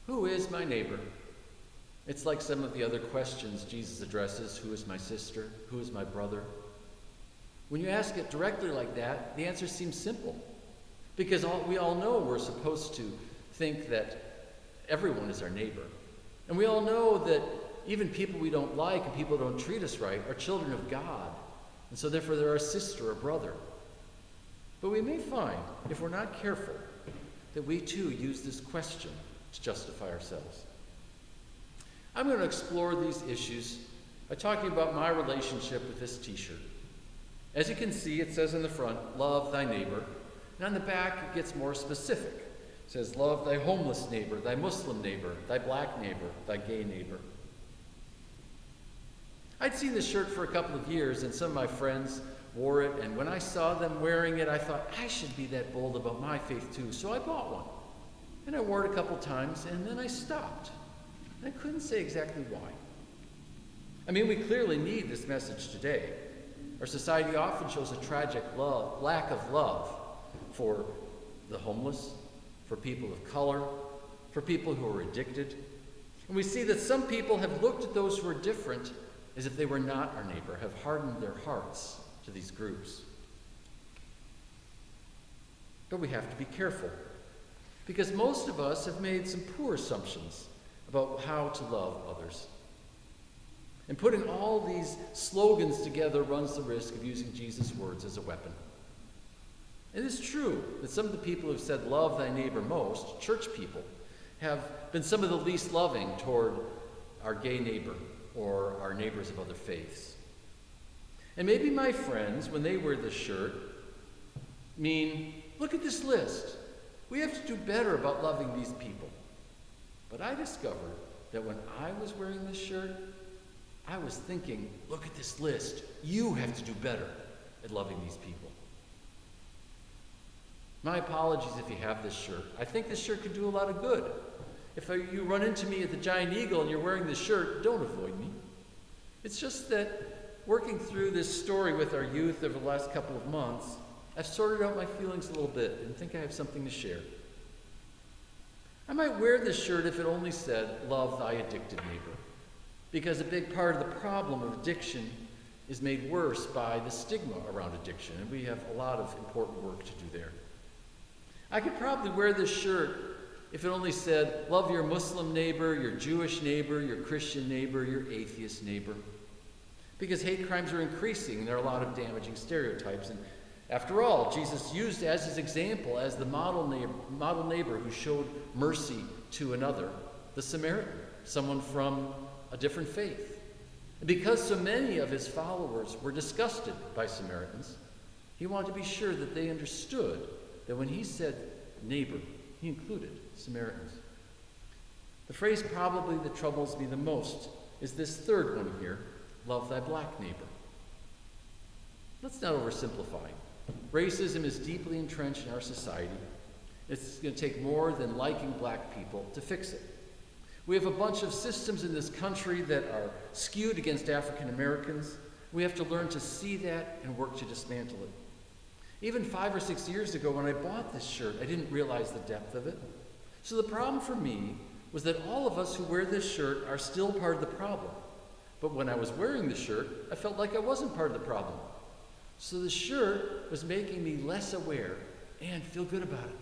Who is my neighbor? It's like some of the other questions Jesus addresses. Who is my sister? Who is my brother? When you ask it directly like that, the answer seems simple. Because we all know we're supposed to think that everyone is our neighbor. And we all know that even people we don't like and people who don't treat us right are children of God. And so therefore they're our sister or brother. But we may find, if we're not careful, that we too use this question to justify ourselves. I'm going to explore these issues by talking about my relationship with this t-shirt. As you can see, it says on the front, love thy neighbor. And on the back, it gets more specific. It says, love thy homeless neighbor, thy Muslim neighbor, thy black neighbor, thy gay neighbor. I'd seen this shirt for a couple of years, and some of my friends wore it, and when I saw them wearing it, I thought, I should be that bold about my faith too, so I bought one. And I wore it a couple times, and then I stopped. And I couldn't say exactly why. I mean, we clearly need this message today. Our society often shows a tragic lack of love for the homeless, for people of color, for people who are addicted. And we see that some people have looked at those who are different as if they were not our neighbor, have hardened their hearts to these groups. But we have to be careful, because most of us have made some poor assumptions about how to love others. And putting all these slogans together runs the risk of using Jesus' words as a weapon. It is true that some of the people who have said, love thy neighbor most, church people, have been some of the least loving toward our gay neighbor or our neighbors of other faiths. And maybe my friends, when they wear this shirt, mean, look at this list. We have to do better about loving these people. But I discovered that when I was wearing this shirt, I was thinking, look at this list. You have to do better at loving these people. My apologies if you have this shirt. I think this shirt could do a lot of good. If you run into me at the Giant Eagle and you're wearing this shirt, don't avoid me. It's just that working through this story with our youth over the last couple of months, I've sorted out my feelings a little bit and think I have something to share. I might wear this shirt if it only said, love thy addicted neighbor. Because a big part of the problem of addiction is made worse by the stigma around addiction, and we have a lot of important work to do there. I could probably wear this shirt if it only said, love your Muslim neighbor, your Jewish neighbor, your Christian neighbor, your atheist neighbor. Because hate crimes are increasing, and there are a lot of damaging stereotypes. And after all, Jesus used as his example, as the model neighbor who showed mercy to another, the Samaritan, someone from a different faith. And because so many of his followers were disgusted by Samaritans, he wanted to be sure that they understood that when he said neighbor, he included Samaritans. The phrase probably that troubles me the most is this third one here, love thy black neighbor. Let's not oversimplify. Racism is deeply entrenched in our society. It's going to take more than liking black people to fix it. We have a bunch of systems in this country that are skewed against African Americans. We have to learn to see that and work to dismantle it. Even 5 or 6 years ago when I bought this shirt, I didn't realize the depth of it. So the problem for me was that all of us who wear this shirt are still part of the problem. But when I was wearing the shirt, I felt like I wasn't part of the problem. So the shirt was making me less aware and feel good about it.